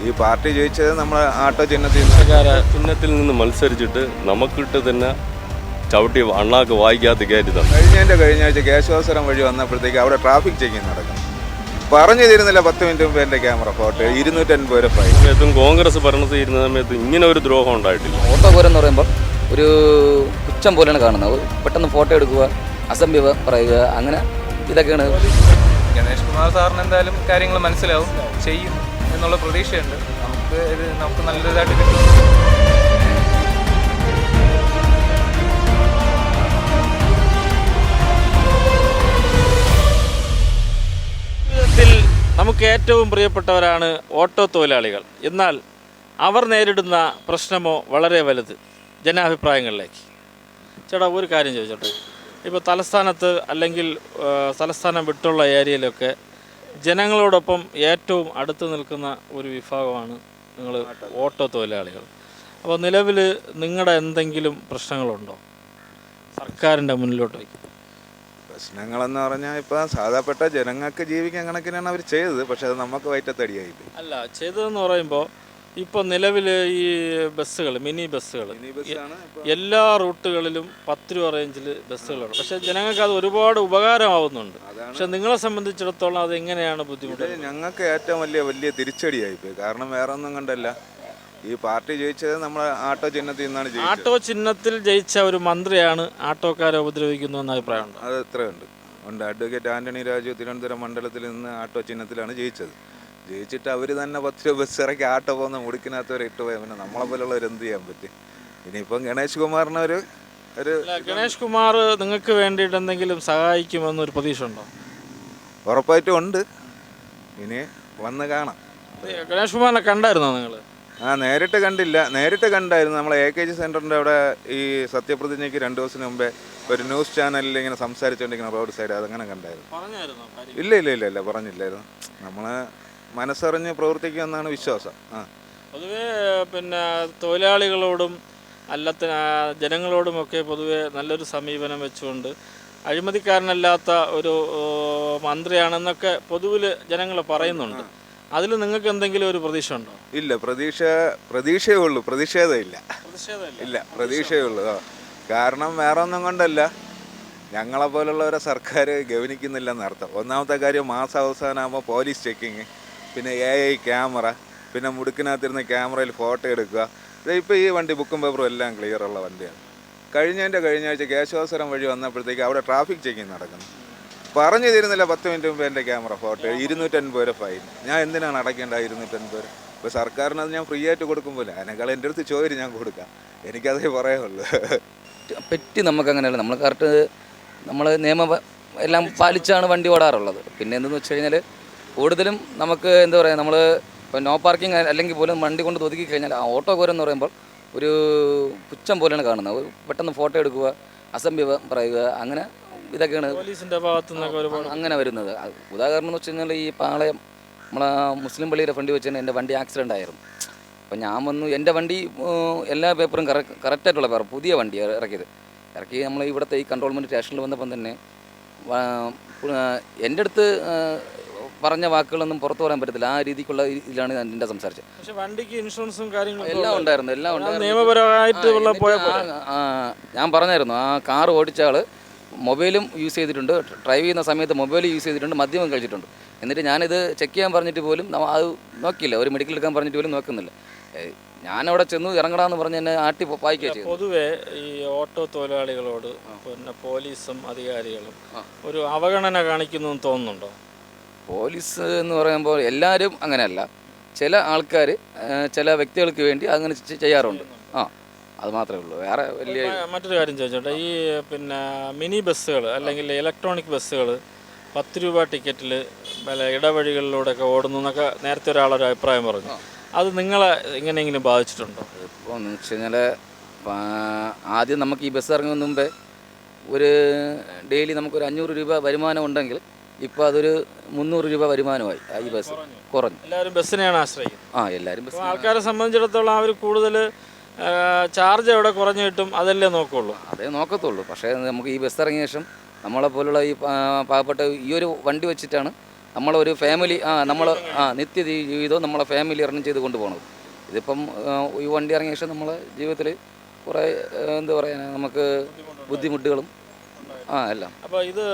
ഈ പാർട്ടി ജയിച്ചത് നമ്മളെ ആട്ടോ ചിഹ്നത്തിൽ നിന്ന് മത്സരിച്ചിട്ട് നമുക്കിട്ട് തന്നെ ചവിട്ടി അണ്ണാക്ക് വായിക്കാത്ത കയറ്റി തന്നെ. കഴിഞ്ഞ ആഴ്ച കേശവാസരം വഴി വന്നപ്പോഴത്തേക്ക് അവിടെ ട്രാഫിക് ചെക്കിങ് നടക്കും. പറഞ്ഞു തരുന്നില്ല 10 മിനിറ്റ് മുമ്പ് എൻ്റെ ക്യാമറ ഫോട്ടോ 250 രൂപ ഫൈൻ. സമയത്തും കോൺഗ്രസ് ഭരണത്തിൽ ഇരുന്ന സമയത്ത് ഇങ്ങനെ ഒരു ദ്രോഹം ഉണ്ടായിട്ടില്ല. ഓട്ടോ പോരെന്ന് പറയുമ്പോൾ ഒരു പുച്ഛം പോലെയാണ് കാണുന്നത്. പെട്ടെന്ന് ഫോട്ടോ എടുക്കുക, അസഭ്യ പറയുക, അങ്ങനെ ഇതൊക്കെയാണ്. ഗണേഷ് കുമാർ സാറിന് എന്തായാലും കാര്യങ്ങൾ മനസ്സിലാവും, ചെയ്യും എന്നുള്ള പ്രതീക്ഷയുണ്ട്. നമുക്ക് നല്ലൊരിതായിട്ട് കിട്ടും. നമുക്ക് ഏറ്റവും പ്രിയപ്പെട്ടവരാണ് ഓട്ടോ തൊഴിലാളികൾ. എന്നാൽ അവർ നേരിടുന്ന പ്രശ്നമോ വളരെ വലുത്. ജനാഭിപ്രായങ്ങളിലേക്ക് ചേട്ടാ ഒരു കാര്യം ചോദിച്ചോട്ടെ, ഇപ്പോൾ തലസ്ഥാനത്ത് അല്ലെങ്കിൽ തലസ്ഥാനം വിട്ടുള്ള ഏരിയയിലൊക്കെ ജനങ്ങളോടൊപ്പം ഏറ്റവും അടുത്ത് നിൽക്കുന്ന ഒരു വിഭാഗമാണ് നിങ്ങൾ ഓട്ടോ തൊഴിലാളികൾ. അപ്പോൾ നിലവിൽ നിങ്ങളുടെ എന്തെങ്കിലും പ്രശ്നങ്ങളുണ്ടോ സർക്കാരിൻ്റെ മുന്നിലോട്ട് വയ്ക്കും? പ്രശ്നങ്ങളെന്ന് പറഞ്ഞാൽ ഇപ്പോൾ സാധാപ്പെട്ട ജനങ്ങൾക്ക് ജീവിക്കാൻ കണക്കിനാണ് അവർ ചെയ്തത്. പക്ഷെ അത് നമുക്ക് വയറ്റത്തടിയായി അല്ല ചെയ്തതെന്ന് പറയുമ്പോൾ ഇപ്പോൾ നിലവിൽ ഈ ബസ്സുകൾ മിനി ബസ്സുകൾ എല്ലാ റൂട്ടുകളിലും 10 രൂപ റേഞ്ചിൽ ബസ്സുകളുണ്ട്. പക്ഷേ ജനങ്ങൾക്ക് അത് ഒരുപാട് ഉപകാരമാവുന്നുണ്ട്. പക്ഷെ നിങ്ങളെ സംബന്ധിച്ചിടത്തോളം അത് എങ്ങനെയാണ് ബുദ്ധിമുട്ട്? ഞങ്ങൾക്ക് ഏറ്റവും വലിയ തിരിച്ചടിയായിപ്പോയി. കാരണം വേറെ ഒന്നും കണ്ടല്ല, ഈ പാർട്ടി ജയിച്ചത് നമ്മളെ ആട്ടോ ചിഹ്നത്തിൽ നിന്നാണ് ജയിച്ചത്. ആട്ടോ ചിഹ്നത്തിൽ ജയിച്ച ഒരു മന്ത്രിയാണ് ആട്ടോക്കാരെ ഉപദ്രവിക്കുന്നതെന്ന് അഭിപ്രായമുണ്ട്. അത് എത്രയുണ്ട് അഡ്വക്കേറ്റ് ആന്റണി രാജു തിരുവനന്തപുരം മണ്ഡലത്തിൽ നിന്ന് ആട്ടോ ചിഹ്നത്തിലാണ് ജയിച്ചത്. ജയിച്ചിട്ട് അവർ തന്നെ 10 രൂപ ബസ് ഇറക്കി ആട്ടോ പോകുന്ന മുടിക്കിനകത്തവരെ ഇട്ട് പോയാൽ പിന്നെ നമ്മളെ പോലുള്ളവർ എന്ത് ചെയ്യാൻ പറ്റും? ഇനിയിപ്പം ഗണേഷ് കുമാറിന് ഒരു ഗണേഷ് കുമാർ നിങ്ങൾക്ക് വേണ്ടിയിട്ട് എന്തെങ്കിലും സഹായിക്കുമെന്നൊരു പ്രതീക്ഷ ഉണ്ടോ? ഉറപ്പായിട്ടും ഉണ്ട്. ഇനി വന്ന് കാണാം. ഗണേഷ് കുമാറിനെ കണ്ടായിരുന്നോ നിങ്ങൾ? നേരിട്ട് കണ്ടില്ല, നേരിട്ട് കണ്ടായിരുന്നു. നമ്മളെ AKG സെൻറ്ററിൻ്റെ അവിടെ ഈ സത്യപ്രതിജ്ഞയ്ക്ക് 2 ദിവസത്തിന് മുമ്പേ ഒരു ന്യൂസ് ചാനലിൽ ഇങ്ങനെ സംസാരിച്ചുകൊണ്ടിരിക്കുന്ന റോഡ് സൈഡ് അതങ്ങനെ കണ്ടായിരുന്നു. ഇല്ല പറഞ്ഞില്ലായിരുന്നു. നമ്മൾ മനസ്സറിഞ്ഞ് പ്രവർത്തിക്കുമെന്നാണ് വിശ്വാസം. പൊതുവേ പിന്നെ തൊഴിലാളികളോടും ജനങ്ങളോടുമൊക്കെ പൊതുവെ നല്ലൊരു സമീപനം വെച്ചുകൊണ്ട് അഴിമതിക്കാരനല്ലാത്ത ഒരു മന്ത്രിയാണെന്നൊക്കെ പൊതുവിൽ ജനങ്ങൾ പറയുന്നുണ്ട്. അതിൽ നിങ്ങൾക്ക് എന്തെങ്കിലും ഒരു പ്രതീക്ഷ ഉണ്ടോ? ഇല്ല, പ്രതീക്ഷയേ ഉള്ളൂ, പ്രതിഷേധമില്ല. പ്രതീക്ഷയേ ഉള്ളൂ. കാരണം വേറെ ഒന്നും കൊണ്ടല്ല, ഞങ്ങളെ പോലുള്ളവരെ സർക്കാർ ഗവനിക്കുന്നില്ലെന്ന് അർത്ഥം. ഒന്നാമത്തെ കാര്യം, മാസാവസാനമാകുമ്പോൾ പോലീസ് ചെക്കിങ്, പിന്നെ AI ക്യാമറ, പിന്നെ മുടുക്കിനകത്തിരുന്ന് ക്യാമറയിൽ ഫോട്ടോ എടുക്കുക. ഇപ്പോൾ ഈ വണ്ടി ബുക്കും പേപ്പറും എല്ലാം ക്ലിയർ ഉള്ള വണ്ടിയാണ്. കഴിഞ്ഞ ആഴ്ച കേശവാസരം വഴി വന്നപ്പോഴത്തേക്ക് അവിടെ ട്രാഫിക് ചെക്കിങ് നടക്കുന്നു. പറഞ്ഞു തരുന്നില്ല 10 മിനിറ്റ് മുമ്പ് എൻ്റെ ക്യാമറ ഫോട്ടോ 250 രൂപ ഫൈൻ. ഞാൻ എന്തിനാണ് അടയ്ക്കേണ്ട 250 രൂപ? ഇപ്പോൾ സർക്കാരിന് അത് ഞാൻ ഫ്രീ ആയിട്ട് കൊടുക്കുമ്പോൾ അതിനേക്കാൾ എൻ്റെ അടുത്ത് ചോദിച്ച് ഞാൻ കൊടുക്കാം. എനിക്കതേ പറയാനുള്ളൂ. പറ്റി നമുക്ക് അങ്ങനെയല്ല, നമ്മൾ കറക്റ്റ് നമ്മൾ നിയമം എല്ലാം പാലിച്ചാണ് വണ്ടി ഓടാറുള്ളത്. പിന്നെ എന്തെന്ന് വെച്ച് കഴിഞ്ഞാൽ കൂടുതലും നമുക്ക് എന്താ പറയുക, നമ്മൾ ഇപ്പോൾ നോ പാർക്കിംഗ് അല്ലെങ്കിൽ പോലും വണ്ടി കൊണ്ട് ഒതുക്കി കഴിഞ്ഞാൽ ആ ഓട്ടോ കോരെന്ന് പറയുമ്പോൾ ഒരു പുച്ഛം പോലെയാണ് കാണുന്നത്. പെട്ടെന്ന് ഫോട്ടോ എടുക്കുക, അസഭ്യ പറയുക, അങ്ങനെ ഇതൊക്കെയാണ് പോലീസിൻ്റെ ഭാഗത്തു നിന്നൊക്കെ ഒരുപാട് അങ്ങനെ വരുന്നത്. ഉദാഹരണം എന്ന് വെച്ച് കഴിഞ്ഞാൽ ഈ പാളയം നമ്മളെ മുസ്ലിം പള്ളിയുടെ ഫ്രണ്ട് വെച്ച് തന്നെ എൻ്റെ വണ്ടി ആക്സിഡൻ്റ് ആയിരുന്നു. അപ്പോൾ ഞാൻ വന്നു, എൻ്റെ വണ്ടി എല്ലാ പേപ്പറും കറക്റ്റായിട്ടുള്ള പേപ്പർ, പുതിയ വണ്ടി ഇറക്കി നമ്മൾ ഇവിടുത്തെ ഈ കൺട്രോൾമെൻറ്റ് സ്റ്റേഷനിൽ വന്നപ്പം തന്നെ എൻ്റെ അടുത്ത് പറഞ്ഞ വാക്കുകളൊന്നും പുറത്തു പറയാൻ പറ്റത്തില്ല. ആ രീതിക്കുള്ള ഇതിലാണ് എൻ്റെ സംസാരിച്ചത്. പക്ഷേ വണ്ടിക്ക് ഇൻഷുറൻസും കാര്യങ്ങളും എല്ലാം ഉണ്ടായിരുന്നു. നിയമപരമായിട്ടുള്ള ഞാൻ പറഞ്ഞായിരുന്നു, ആ കാർ ഓടിച്ച ആൾ മൊബൈലും യൂസ് ചെയ്തിട്ടുണ്ട്, ഡ്രൈവ് ചെയ്യുന്ന സമയത്ത് മൊബൈൽ യൂസ് ചെയ്തിട്ടുണ്ട്, മദ്യമം കഴിച്ചിട്ടുണ്ട്. എന്നിട്ട് ഞാനിത് ചെക്ക് ചെയ്യാൻ പറഞ്ഞിട്ട് പോലും അത് നോക്കിയില്ല, ഒരു മെഡിക്കൽ എടുക്കാൻ പറഞ്ഞിട്ട് പോലും നോക്കുന്നില്ല. ഞാനവിടെ ചെന്ന് ഇറങ്ങടാന്ന് പറഞ്ഞ് എന്നെ ആട്ടി പായിക്കുക ചെയ്തു. പൊതുവെ ഈ ഓട്ടോ തൊഴിലാളികളോട് പിന്നെ പോലീസും അധികാരികളും ഒരു അവഗണന കാണിക്കുന്നു തോന്നുന്നുണ്ടോ? പോലീസ് എന്ന് പറയുമ്പോൾ എല്ലാവരും അങ്ങനെയല്ല, ചില ആൾക്കാർ ചില വ്യക്തികൾക്ക് വേണ്ടി അങ്ങനെ ചെയ്യാറുണ്ട്. അത് മാത്രമേ ഉള്ളൂ, വേറെ വലിയ. മറ്റൊരു കാര്യം ചോദിച്ചോട്ടെ, ഈ പിന്നെ മിനി ബസ്സുകൾ അല്ലെങ്കിൽ ഇലക്ട്രോണിക് ബസ്സുകൾ 10 രൂപ ടിക്കറ്റിൽ പല ഇടവഴികളിലൂടെയൊക്കെ ഓടുന്നു എന്നൊക്കെ നേരത്തെ ഒരാളൊരു അഭിപ്രായം പറഞ്ഞു. അത് നിങ്ങളെ എങ്ങനെയെങ്കിലും ബാധിച്ചിട്ടുണ്ടോ? ഇപ്പോൾ എന്ന് വെച്ച് കഴിഞ്ഞാൽ ആദ്യം നമുക്ക് ഈ ബസ് ഇറങ്ങുന്നതിന് മുമ്പേ ഒരു ഡെയിലി നമുക്കൊരു 500 രൂപ വരുമാനം ഉണ്ടെങ്കിൽ ഇപ്പോൾ അതൊരു 300 രൂപ വരുമാനമായി. ഈ ബസ് കുറഞ്ഞു. എല്ലാവരും ബസ്സിനെയാണ് ആശ്രയിക്കുന്നത്. എല്ലാവരും ബസ്. ആൾക്കാരെ സംബന്ധിച്ചിടത്തോളം അവർ കൂടുതൽ ചാർജ് എവിടെ കുറഞ്ഞു കിട്ടും അതല്ലേ നോക്കുള്ളൂ? അതേ നോക്കത്തുള്ളൂ. പക്ഷേ നമുക്ക് ഈ ബസ് ഇറങ്ങിയ ശേഷം നമ്മളെ പോലുള്ള ഈ പാവപ്പെട്ട ഈ ഒരു വണ്ടി വെച്ചിട്ടാണ് നമ്മളൊരു ഫാമിലി നിത്യ ജീവിതവും നമ്മളെ ഫാമിലി റൺ ചെയ്ത് കൊണ്ടുപോകണത്. ഇതിപ്പം ഈ വണ്ടി ഇറങ്ങിയ ശേഷം നമ്മളെ ജീവിതത്തിൽ കുറേ എന്താ പറയുക നമുക്ക് ബുദ്ധിമുട്ടുകളും എല്ലാം. അപ്പോൾ ഇത്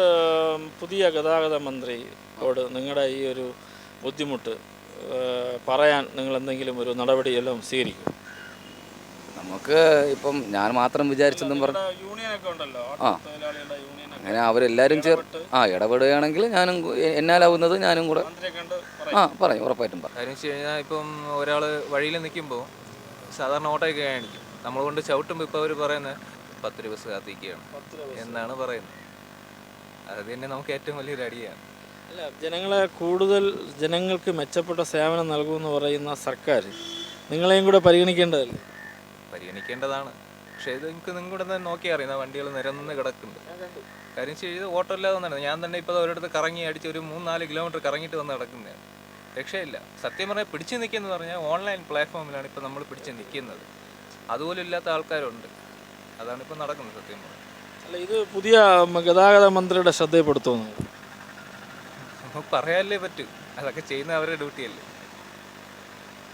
പുതിയ ഗതാഗത മന്ത്രിയോട് നിങ്ങളുടെ ഈ ഒരു ബുദ്ധിമുട്ട് പറയാൻ നിങ്ങൾ എന്തെങ്കിലും ഒരു നടപടിയെല്ലാം സ്വീകരിക്കും? നമുക്ക് ഇപ്പം ഞാൻ മാത്രം വിചാരിച്ചെന്നും പറഞ്ഞു യൂണിയനൊക്കെ ഉണ്ടല്ലോ, അങ്ങനെ അവരെല്ലാവരും ഇടപെടുകയാണെങ്കിൽ ഞാനും എന്നാലാവുന്നത് ഞാനും കൂടെ പറയും, ഉറപ്പായിട്ടും പറയും. കാര്യം വെച്ച് കഴിഞ്ഞാൽ ഇപ്പം ഒരാൾ വഴിയിൽ നിൽക്കുമ്പോൾ സാധാരണ ഓട്ടോയൊക്കെ കാണിക്കും, നമ്മൾ കൊണ്ട് ചവിട്ടുമ്പോൾ ഇപ്പോൾ അവർ പറയുന്നത് 10 രൂപ കാത്തിരിക്കുകയാണ് എന്നാണ് പറയുന്നത്. അത് തന്നെ നമുക്ക് ഏറ്റവും വലിയൊരു അടിയാണ്. അല്ല, ജനങ്ങൾക്ക് മെച്ചപ്പെട്ട സേവനം നൽകുമെന്ന് പറയുന്ന സർക്കാർ നിങ്ങളെയും കൂടെ പരിഗണിക്കേണ്ടതല്ലേ? പരിഗണിക്കേണ്ടതാണ്. പക്ഷേ ഇത് നിങ്ങൾക്ക് കൂടെ തന്നെ നോക്കി അറിയുന്ന വണ്ടികൾ നിരന്ന് കിടക്കുന്നുണ്ട്. കാര്യം വെച്ച് കഴിഞ്ഞാൽ ഓട്ടോ ഇല്ലാതെ വന്നിട്ടുണ്ട്. ഞാൻ തന്നെ ഇപ്പോൾ ഒരിടത്ത് കറങ്ങി അടിച്ച് ഒരു 3-4 കിലോമീറ്റർ കറങ്ങിയിട്ട് വന്ന് കിടക്കുന്നതാണ്. രക്ഷയില്ല. സത്യം പറഞ്ഞാൽ പിടിച്ച് നിൽക്കുന്നത് പറഞ്ഞാൽ ഓൺലൈൻ പ്ലാറ്റ്ഫോമിലാണ് ഇപ്പോൾ നമ്മൾ പിടിച്ച് നിൽക്കുന്നത്. അതുപോലും ഇല്ലാത്ത ആൾക്കാരുണ്ട്. അതാണ് ഇപ്പോൾ നടക്കുന്നത് സത്യം പറഞ്ഞാൽ. അല്ല, ഇത് പുതിയ ഗതാഗത മന്ത്രിയുടെ ശ്രദ്ധയിൽപ്പെടുത്തുന്നു നമുക്ക് പറയാനല്ലേ പറ്റൂ. അതൊക്കെ ചെയ്യുന്ന അവരുടെ ഡ്യൂട്ടിയല്ലേ.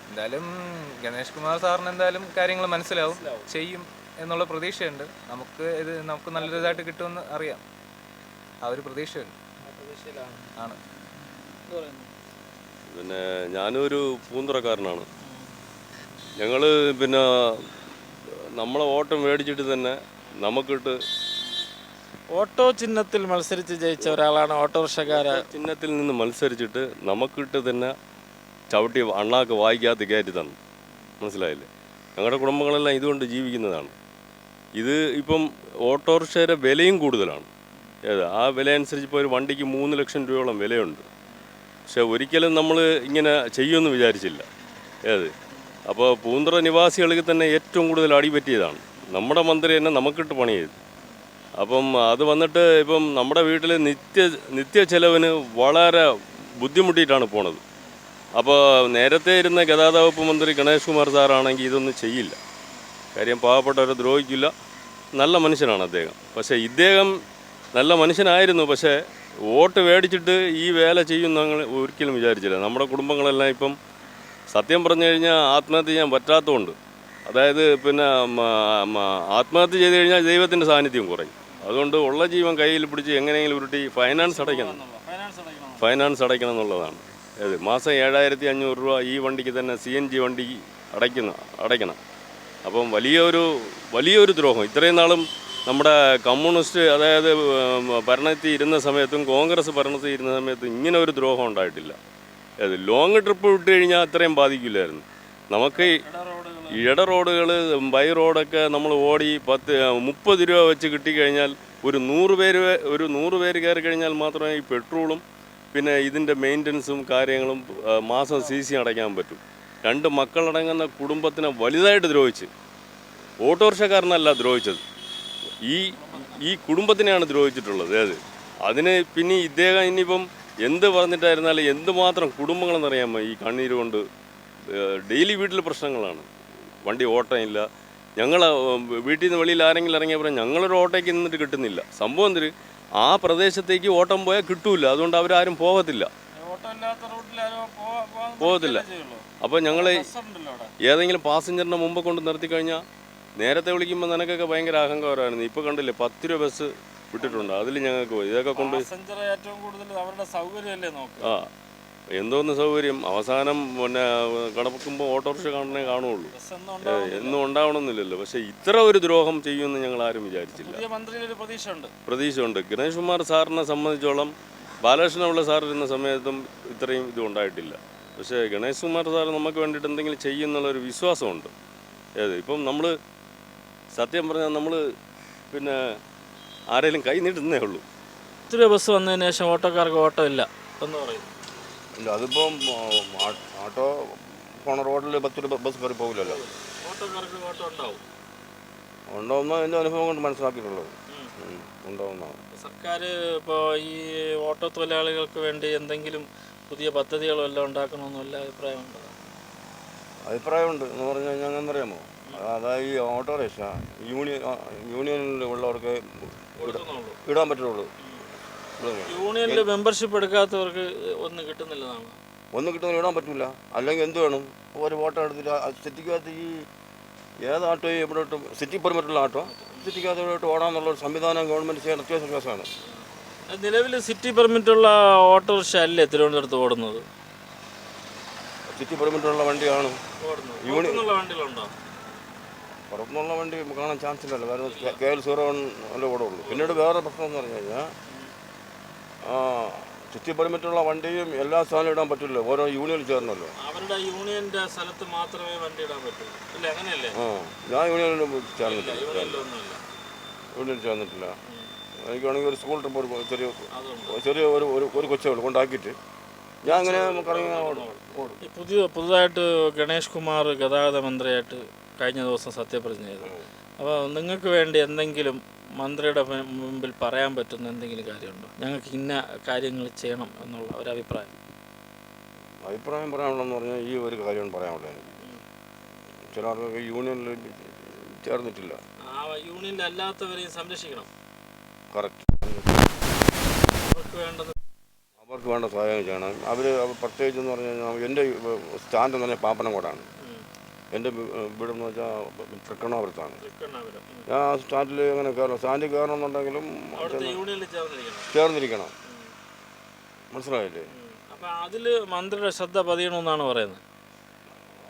എന്തായാലും ഗണേഷ് കുമാർ സാറിന് എന്തായാലും കാര്യങ്ങൾ മനസ്സിലാവും, ചെയ്യും എന്നുള്ള പ്രതീക്ഷയുണ്ട്. നമുക്ക് നല്ലൊരു ഇതായിട്ട് കിട്ടുമെന്ന് അറിയാം. ആ ഒരു പ്രതീക്ഷയുണ്ട്. ആണ്. പിന്നെ ഞാനൊരു പൂന്തുറക്കാരനാണ്. ഞങ്ങൾ പിന്നെ നമ്മളെ ഓട്ടം മേടിച്ചിട്ട് തന്നെ നമുക്കിട്ട് ഓട്ടോ ചിഹ്നത്തിൽ മത്സരിച്ച് ജയിച്ച ഒരാളാണ് ഓട്ടോറിക്ഷക്കാരെ. ചിഹ്നത്തിൽ നിന്ന് മത്സരിച്ചിട്ട് നമുക്കിട്ട് തന്നെ ചവിട്ടി അണ്ണാക്ക് വായിക്കാത്ത കയറ്റി തന്നു. മനസ്സിലായില്ലേ? ഞങ്ങളുടെ കുടുംബങ്ങളെല്ലാം ഇതുകൊണ്ട് ജീവിക്കുന്നതാണ്. ഇത് ഇപ്പം ഓട്ടോറിക്ഷയുടെ വിലയും കൂടുതലാണ്. ആ വില അനുസരിച്ച് ഇപ്പോൾ ഒരു വണ്ടിക്ക് 3 ലക്ഷം രൂപയോളം വിലയുണ്ട്. പക്ഷെ ഒരിക്കലും നമ്മൾ ഇങ്ങനെ ചെയ്യുമെന്ന് വിചാരിച്ചില്ല. അപ്പോൾ പൂന്തുറ നിവാസികൾക്ക് തന്നെ ഏറ്റവും കൂടുതൽ അടിപറ്റിയതാണ്. നമ്മുടെ മന്ത്രി തന്നെ നമുക്കിട്ട് പണി ചെയ്തു. അപ്പം അത് വന്നിട്ട് ഇപ്പം നമ്മുടെ വീട്ടിൽ നിത്യ ചെലവിന് വളരെ ബുദ്ധിമുട്ടിയിട്ടാണ് പോണത്. അപ്പോൾ നേരത്തെ ഇരുന്ന ഗതാഗത വകുപ്പ് മന്ത്രി ഗണേഷ് കുമാർ സാറാണെങ്കിൽ ഇതൊന്നും ചെയ്യില്ല. കാര്യം പാവപ്പെട്ടവരെ ദ്രോഹിക്കില്ല. നല്ല മനുഷ്യനാണ് അദ്ദേഹം. പക്ഷേ ഇദ്ദേഹം നല്ല മനുഷ്യനായിരുന്നു. പക്ഷേ വോട്ട് മേടിച്ചിട്ട് ഈ വേല ചെയ്യും ഞങ്ങൾ ഒരിക്കലും വിചാരിച്ചില്ല. നമ്മുടെ കുടുംബങ്ങളെല്ലാം ഇപ്പം സത്യം പറഞ്ഞു കഴിഞ്ഞാൽ ആത്മഹത്യ ചെയ്യാൻ പറ്റാത്തതുകൊണ്ട്, അതായത് പിന്നെ ആത്മഹത്യ ചെയ്ത് കഴിഞ്ഞാൽ ദൈവത്തിൻ്റെ സാന്നിധ്യം കുറയും. അതുകൊണ്ട് ഉള്ള ജീവൻ കയ്യിൽ പിടിച്ച് എങ്ങനെയെങ്കിലും ഉരുട്ടി ഫൈനാൻസ് അടയ്ക്കണം എന്നുള്ളതാണ്. മാസം 7500 രൂപ ഈ വണ്ടിക്ക് തന്നെ CNG വണ്ടിക്ക് അടയ്ക്കണം. അപ്പം വലിയൊരു ദ്രോഹം. ഇത്രയും നാളും നമ്മുടെ കമ്മ്യൂണിസ്റ്റ് അതായത് ഭരണത്തിൽ ഇരുന്ന സമയത്തും കോൺഗ്രസ് ഭരണത്തിൽ ഇരുന്ന സമയത്തും ഇങ്ങനെ ഒരു ദ്രോഹം ഉണ്ടായിട്ടില്ല. ലോങ് ട്രിപ്പ് വിട്ട് കഴിഞ്ഞാൽ അത്രയും ബാധിക്കില്ലായിരുന്നു. നമുക്ക് ഇട റോഡുകൾ ബൈ റോഡൊക്കെ നമ്മൾ ഓടി 30 രൂപ വെച്ച് കിട്ടിക്കഴിഞ്ഞാൽ ഒരു 100 പേര് കയറി കഴിഞ്ഞാൽ മാത്രമേ ഈ പെട്രോളും പിന്നെ ഇതിൻ്റെ മെയിൻ്റനൻസും കാര്യങ്ങളും മാസം CC അടയ്ക്കാൻ പറ്റും. 2 മക്കളടങ്ങുന്ന കുടുംബത്തിനെ വലുതായിട്ട് ദ്രോഹിച്ച്, ഓട്ടോറിക്ഷക്കാരനല്ല ദ്രോഹിച്ചത്, ഈ കുടുംബത്തിനെയാണ് ദ്രോഹിച്ചിട്ടുള്ളത്. അതിന് പിന്നെ ഇദ്ദേഹം ഇനിയിപ്പം എന്ത് പറഞ്ഞിട്ടായിരുന്നാലും എന്തുമാത്രം കുടുംബങ്ങളെന്നറിയാമോ ഈ കണ്ണീര് കൊണ്ട് ഡെയിലി വീട്ടിൽ പ്രശ്നങ്ങളാണ്. വണ്ടി ഓട്ടമില്ല. ഞങ്ങൾ വീട്ടിൽ നിന്ന് വെളിയിൽ ആരെങ്കിലും ഇറങ്ങിയ പറഞ്ഞാൽ ഞങ്ങളൊരു ഓട്ടോയ്ക്ക് നിന്നിട്ട് കിട്ടുന്നില്ല. സംഭവം എന്തിന് ആ പ്രദേശത്തേക്ക് ഓട്ടം പോയാൽ കിട്ടൂല. അതുകൊണ്ട് അവരാരും പോകത്തില്ല. അപ്പോൾ ഞങ്ങൾ ഏതെങ്കിലും പാസഞ്ചറിൻ്റെ മുമ്പ് കൊണ്ട് നിർത്തി കഴിഞ്ഞാൽ നേരത്തെ വിളിക്കുമ്പോൾ നിനക്കൊക്കെ ഭയങ്കര അഹങ്കാരമായിരുന്നു. ഇപ്പോൾ കണ്ടില്ലേ 10 രൂപ ബസ് വിട്ടിട്ടുണ്ട്. അതിൽ ഞങ്ങൾക്ക് പോയി ഇതൊക്കെ കൊണ്ട് എന്തോന്ന് സൗകര്യം. അവസാനം പിന്നെ കടക്കുമ്പോൾ ഓട്ടോറിക്ഷ കാണുകയുള്ളൂ. എന്നും ഉണ്ടാവണമെന്നില്ലല്ലോ. പക്ഷെ ഇത്ര ഒരു ദ്രോഹം ചെയ്യുമെന്ന് ഞങ്ങൾ ആരും വിചാരിച്ചില്ല. പ്രതീക്ഷയുണ്ട്. ഗണേഷ് കുമാർ സാറിനെ സംബന്ധിച്ചോളം ബാലകൃഷ്ണപിള്ള സാർ ഇരുന്ന സമയത്തും ഇത്രയും ഇത് ഉണ്ടായിട്ടില്ല. പക്ഷേ ഗണേഷ് കുമാർ സാർ നമുക്ക് വേണ്ടിയിട്ട് എന്തെങ്കിലും ചെയ്യുമെന്നുള്ളൊരു വിശ്വാസമുണ്ട്. ഇപ്പം നമ്മൾ സത്യം പറഞ്ഞാൽ നമ്മൾ പിന്നെ ആരെങ്കിലും കൈ നീട്ടുന്നേ ഉള്ളൂ. 10 രൂപ ബസ് വന്നതിന് ശേഷം ഓട്ടോക്കാർക്ക് ഓട്ടോ ഇല്ല എന്ന് പറയും. ഇല്ല, അതിപ്പം ഓട്ടോ പോണ റോഡിൽ 10 രൂപ ബസ് കയറി പോകില്ലല്ലോ. ഓട്ടോക്കാർക്ക് ഓട്ടോ ഉണ്ടാവുന്ന എൻ്റെ അനുഭവം കൊണ്ട് മനസ്സിലാക്കിയിട്ടുള്ളത് ഉണ്ടാവുന്നതാണ്. സർക്കാർ ഇപ്പോൾ ഈ ഓട്ടോ തൊഴിലാളികൾക്ക് വേണ്ടി എന്തെങ്കിലും പുതിയ പദ്ധതികളും എല്ലാം ഉണ്ടാക്കണമെന്നല്ല അഭിപ്രായമുണ്ട്. അഭിപ്രായമുണ്ട് എന്ന് പറഞ്ഞു കഴിഞ്ഞാൽ എന്നറിയാമോ, അതായത് ഈ ഓട്ടോറിക്ഷ യൂണിയനിൽ ഉള്ളവർക്ക് ഇടാൻ പറ്റുള്ളൂ. യൂണിയനിൽ മെമ്പർഷിപ്പ് എടുക്കാത്തവർക്ക് ഒന്നും കിട്ടുന്നില്ലെന്നാണ്. ഒന്നും കിട്ടുന്ന ഇടാൻ പറ്റില്ല. അല്ലെങ്കിൽ എന്ത് വേണം, ഒരു വോട്ടം എടുത്തിട്ട് സിറ്റിക്കകത്ത് ഈ ഏത് ആട്ടോയും ഇവിടോട്ട് സിറ്റി പെർമിറ്റുള്ള ആട്ടോ സിറ്റിക്കകത്ത് ഇവിടോട്ട് ഓടാമെന്നുള്ളൊരു സംവിധാനം ഗവൺമെൻറ് ചെയ്യാൻ അത്യാവശ്യം കേസാണ്. നിലവിൽ സിറ്റി പെർമിറ്റുള്ള ഓട്ടോറിക്ഷ അല്ലേ തിരുവനന്തപുരത്ത് ഓടുന്നത്? സിറ്റി പെർമിറ്റുള്ള വണ്ടിയാണ് വണ്ടികളുണ്ടോ? പുറത്തുനിന്നുള്ള വണ്ടി കാണാൻ ചാൻസ് ഇല്ലല്ലോ. കാരണം KL01 അല്ലേ ഓടുള്ളൂ. പിന്നീട് വേറെ പ്രശ്നം എന്ന് പറഞ്ഞു കഴിഞ്ഞാൽ സിറ്റി പെർമിറ്റുള്ള വണ്ടിയും എല്ലാ സ്ഥലവും ഇടാൻ പറ്റില്ല, ഓരോ യൂണിയനിൽ ചേർന്നല്ലോ. അവരുടെ യൂണിയന്റെ സ്ഥലത്ത് മാത്രമേ വണ്ടി ഇടാൻ പറ്റൂ. ഇല്ല, അങ്ങനെയല്ലേ? ഞാൻ യൂണിയനിൽ ചേർന്നിട്ടില്ല. എനിക്ക് വേണമെങ്കിൽ ഒരു സ്കൂൾ ട്രിപ്പ് ചെറിയ ഒരു കൊച്ചേ ഉള്ളൂ കൊണ്ടാക്കിയിട്ട് ഞാൻ അങ്ങനെ കറങ്ങി ഓടും. പുതുതായിട്ട് ഗണേഷ് കുമാർ ഗതാഗത മന്ത്രിയായിട്ട് കഴിഞ്ഞ ദിവസം സത്യപ്രതിജ്ഞ ചെയ്തു. അപ്പോൾ നിങ്ങൾക്ക് വേണ്ടി എന്തെങ്കിലും മന്ത്രിയുടെ മുമ്പിൽ പറയാൻ പറ്റുന്ന എന്തെങ്കിലും കാര്യമുണ്ടോ? ഞങ്ങൾക്ക് ഇന്ന കാര്യങ്ങൾ ചെയ്യണം എന്നുള്ള ഒരു അഭിപ്രായം പറയാനുള്ളതെന്ന് പറഞ്ഞാൽ ഈ ഒരു കാര്യമാണ് പറയാനുള്ളത്. ചില ആൾക്കാർക്ക് യൂണിയനിൽ ചേർന്നിട്ടില്ല. യൂണിയനിൽ അല്ലാത്തവരെയും സംരക്ഷിക്കണം. കറക്റ്റ്. അവർക്ക് വേണ്ട സഹായം ചെയ്യണം. അവർ പ്രത്യേകിച്ച് എന്ന് പറഞ്ഞു കഴിഞ്ഞാൽ എൻ്റെ സ്റ്റാൻഡ് എന്ന് പറഞ്ഞാൽ പാപ്പനംകോടാണ്. എൻ്റെ വീടെന്ന് വെച്ചാൽ തൃക്കണ്ണാപുരത്താണ്. ഞാൻ ആ സ്റ്റാൻഡിൽ അങ്ങനെ കയറണം. സ്റ്റാൻഡിൽ കയറണമെന്നുണ്ടെങ്കിലും ചേർന്നിരിക്കണം. മനസ്സിലായില്ലേ? അതിൽ മന്ത്രിയുടെ ശ്രദ്ധ പതിയണമെന്നാണ് പറയുന്നത്.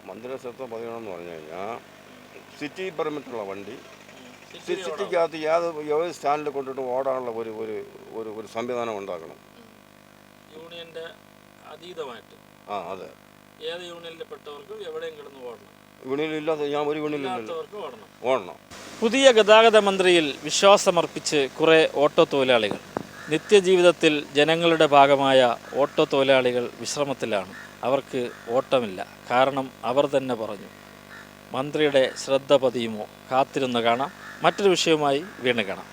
മന്ത്രിയുടെ ശ്രദ്ധ പതിയണമെന്ന് പറഞ്ഞു കഴിഞ്ഞാൽ സിറ്റി പെർമിറ്റുള്ള വണ്ടി സിറ്റിക്കകത്ത് ഏത് സ്റ്റാൻഡിൽ കൊണ്ടിട്ട് ഓടാനുള്ള ഒരു സംവിധാനം ഉണ്ടാക്കണം. യൂണിയൻ്റെ അതീതമായിട്ട്. അതെ. ഏത് യൂണിയനിൽപ്പെട്ടവർക്കും എവിടെയും കിടന്ന് ഓടണം. യൂണിയനില്ലാത്ത ഞാൻ ഒരു യൂണിയനിൽ ഓടണം. പുതിയ ഗതാഗത മന്ത്രിയിൽ വിശ്വാസമർപ്പിച്ച് കുറേ ഓട്ടോ തൊഴിലാളികൾ. നിത്യജീവിതത്തിൽ ജനങ്ങളുടെ ഭാഗമായ ഓട്ടോ തൊഴിലാളികൾ വിശ്രമത്തിലാണ്. അവർക്ക് ഓട്ടമില്ല. കാരണം അവർ തന്നെ പറഞ്ഞു. മന്ത്രിയുടെ ശ്രദ്ധ പതിയുമോ? കാത്തിരുന്ന് കാണാം. മറ്റൊരു വിഷയവുമായി വീണ്ടും കാണാം.